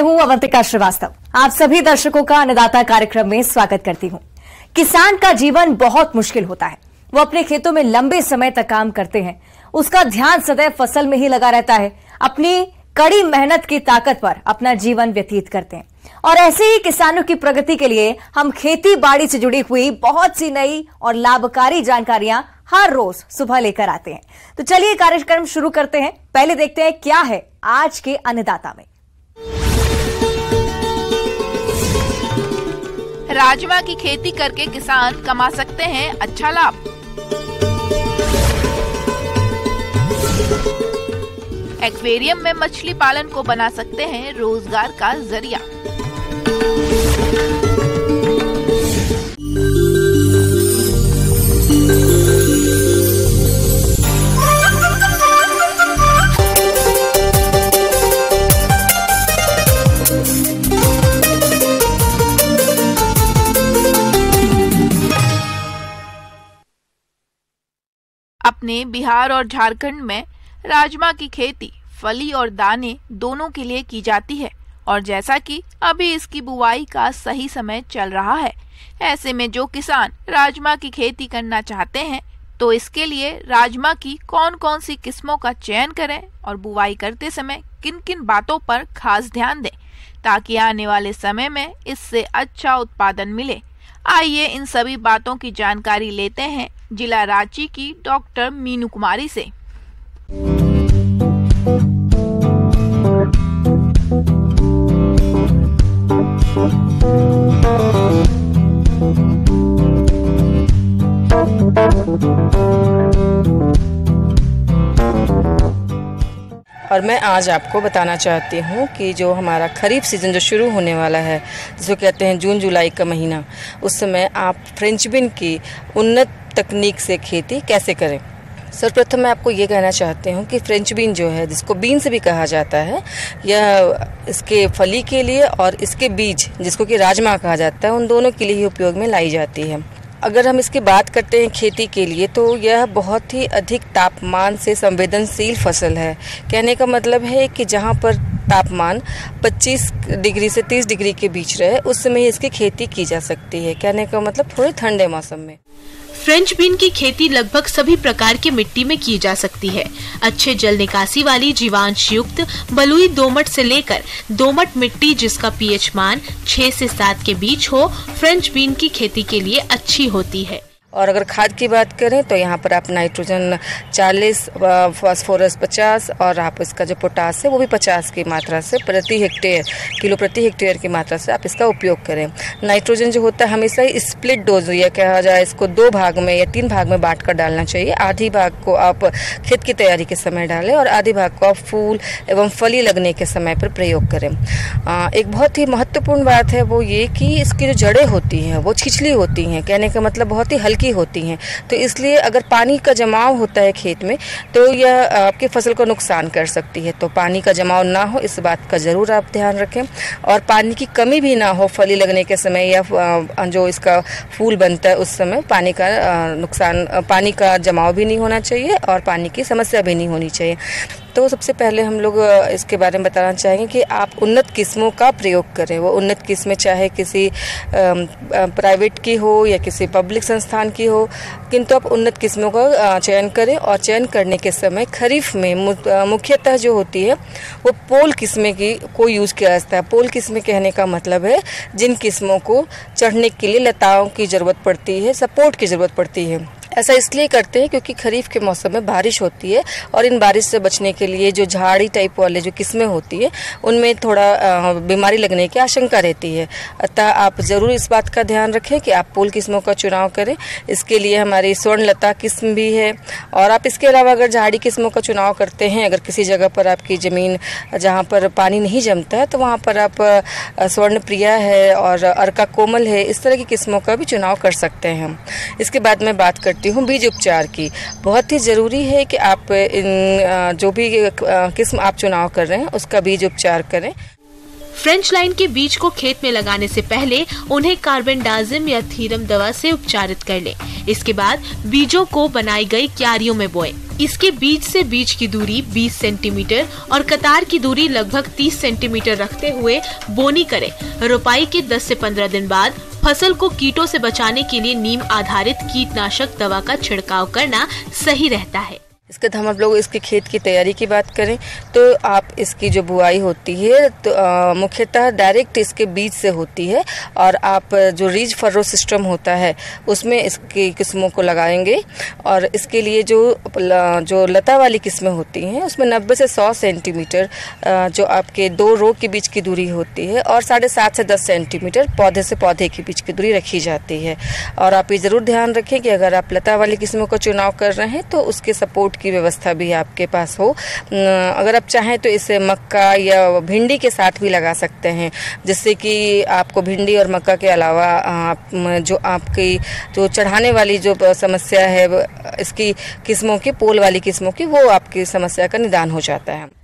हूं अवंतिका श्रीवास्तव। आप सभी दर्शकों का अन्नदाता कार्यक्रम में स्वागत करती हूं। किसान का जीवन बहुत मुश्किल होता है। वो अपने खेतों में लंबे समय तक काम करते हैं। उसका ध्यान सदैव फसल में ही लगा रहता है। अपनी कड़ी मेहनत की ताकत पर अपना जीवन व्यतीत करते हैं। और ऐसे ही किसानों की प्रगति के लिए हम खेती बाड़ी से जुड़ी हुई बहुत सी नई और लाभकारी जानकारियां हर रोज सुबह लेकर आते हैं। तो चलिए कार्यक्रम शुरू करते हैं। पहले देखते हैं क्या है आज के अन्नदाता में। राजमा की खेती करके किसान कमा सकते हैं अच्छा लाभ। एक्वेरियम में मछली पालन को बना सकते हैं रोजगार का जरिया। अपने बिहार और झारखंड में राजमा की खेती फली और दाने दोनों के लिए की जाती है और जैसा कि अभी इसकी बुवाई का सही समय चल रहा है, ऐसे में जो किसान राजमा की खेती करना चाहते हैं तो इसके लिए राजमा की कौन कौन सी किस्मों का चयन करें और बुवाई करते समय किन किन बातों पर खास ध्यान दें ताकि आने वाले समय में इससे अच्छा उत्पादन मिले। आइए इन सभी बातों की जानकारी लेते हैं जिला रांची की डॉक्टर मीनू कुमारी से। और मैं आज आपको बताना चाहती हूँ कि जो हमारा खरीफ सीज़न जो शुरू होने वाला है, जिसको कहते हैं जून जुलाई का महीना, उस समय आप फ्रेंच बीन की उन्नत तकनीक से खेती कैसे करें। सर्वप्रथम मैं आपको ये कहना चाहती हूँ कि फ्रेंच बीन जो है, जिसको बीन्स भी कहा जाता है, यह इसके फली के लिए और इसके बीज जिसको कि राजमा कहा जाता है, उन दोनों के लिए ही उपयोग में लाई जाती है। अगर हम इसकी बात करते हैं खेती के लिए तो यह बहुत ही अधिक तापमान से संवेदनशील फसल है। कहने का मतलब है कि जहाँ पर तापमान 25 डिग्री से 30 डिग्री के बीच रहे उस समय इसकी खेती की जा सकती है। कहने का मतलब थोड़े ठंडे मौसम में। फ्रेंच बीन की खेती लगभग सभी प्रकार की मिट्टी में की जा सकती है। अच्छे जल निकासी वाली जीवांश युक्त बलुई दोमट से लेकर दोमट मिट्टी जिसका पीएच मान 6 से 7 के बीच हो, फ्रेंच बीन की खेती के लिए अच्छी होती है। और अगर खाद की बात करें तो यहाँ पर आप नाइट्रोजन 40, फास्फोरस 50 और आप इसका जो पोटास है वो भी 50 की मात्रा से किलो प्रति हेक्टेयर की मात्रा से आप इसका उपयोग करें। नाइट्रोजन जो होता है हमेशा ही स्प्लिट डोज या कहा जाए इसको 2 भाग में या 3 भाग में बांट कर डालना चाहिए। आधी भाग को आप खेत की तैयारी के समय डालें और आधी भाग को आप फूल एवं फली लगने के समय पर प्रयोग करें। एक बहुत ही महत्वपूर्ण बात है वो ये कि इसकी जो जड़ें होती हैं वो छिछली होती हैं। कहने का मतलब बहुत ही हल्की होती हैं, तो इसलिए अगर पानी का जमाव होता है खेत में तो यह आपकी फसल को नुकसान कर सकती है। तो पानी का जमाव ना हो इस बात का ज़रूर आप ध्यान रखें और पानी की कमी भी ना हो। फली लगने के समय या जो इसका फूल बनता है उस समय पानी का जमाव भी नहीं होना चाहिए और पानी की समस्या भी नहीं होनी चाहिए। तो सबसे पहले हम लोग इसके बारे में बताना चाहेंगे कि आप उन्नत किस्मों का प्रयोग करें। वो उन्नत किस्में चाहे किसी प्राइवेट की हो या किसी पब्लिक संस्थान की हो, किंतु आप उन्नत किस्मों का चयन करें। और चयन करने के समय खरीफ में मुख्यतः जो होती है वो पोल किस्में को यूज़ किया जाता है। पोल किस्में कहने का मतलब है जिन किस्मों को चढ़ने के लिए लताओं की ज़रूरत पड़ती है, सपोर्ट की ज़रूरत पड़ती है। ऐसा इसलिए करते हैं क्योंकि खरीफ के मौसम में बारिश होती है और इन बारिश से बचने के लिए जो झाड़ी टाइप वाले जो किस्में होती है उनमें थोड़ा बीमारी लगने की आशंका रहती है। अतः आप ज़रूर इस बात का ध्यान रखें कि आप पोल किस्मों का चुनाव करें। इसके लिए हमारी स्वर्णलता किस्म भी है। और आप इसके अलावा अगर झाड़ी किस्मों का चुनाव करते हैं, अगर किसी जगह पर आपकी ज़मीन जहाँ पर पानी नहीं जमता है तो वहाँ पर आप स्वर्णप्रिया है और अर्का कोमल है, इस तरह की किस्मों का भी चुनाव कर सकते हैं हम। इसके बाद मैं बात करती हूँ बीज उपचार की। बहुत ही ज़रूरी है कि आप इन जो भी किस्म आप चुनाव कर रहे हैं उसका बीज उपचार करें। फ्रेंच लाइन के बीज को खेत में लगाने से पहले उन्हें कार्बेंडाजिम या थीरम दवा से उपचारित कर लें। इसके बाद बीजों को बनाई गई क्यारियों में बोएं। इसके बीज से बीज की दूरी 20 सेंटीमीटर और कतार की दूरी लगभग 30 सेंटीमीटर रखते हुए बोनी करें। रोपाई के 10 से 15 दिन बाद फसल को कीटों से बचाने के लिए नीम आधारित कीटनाशक दवा का छिड़काव करना सही रहता है। इसके बाद हम लोग इसके खेत की तैयारी की बात करें तो आप इसकी जो बुआई होती है तो मुख्यतः डायरेक्ट इसके बीज से होती है और आप जो रीज फर्रो सिस्टम होता है उसमें इसकी किस्मों को लगाएंगे। और इसके लिए जो लता वाली किस्में होती हैं उसमें 90 से 100 सेंटीमीटर जो आपके 2 रो के बीच की दूरी होती है और 7.5 से 10 सेंटीमीटर पौधे से पौधे के बीच की दूरी रखी जाती है। और आप ये ज़रूर ध्यान रखें कि अगर आप लता वाली किस्मों का चुनाव कर रहे हैं तो उसके सपोर्ट की व्यवस्था भी आपके पास हो। अगर आप चाहें तो इसे मक्का या भिंडी के साथ भी लगा सकते हैं, जिससे कि आपको भिंडी और मक्का के अलावा जो आपकी जो चढ़ाने वाली जो समस्या है इसकी किस्मों की, पोल वाली किस्मों की, वो आपकी समस्या का निदान हो जाता है।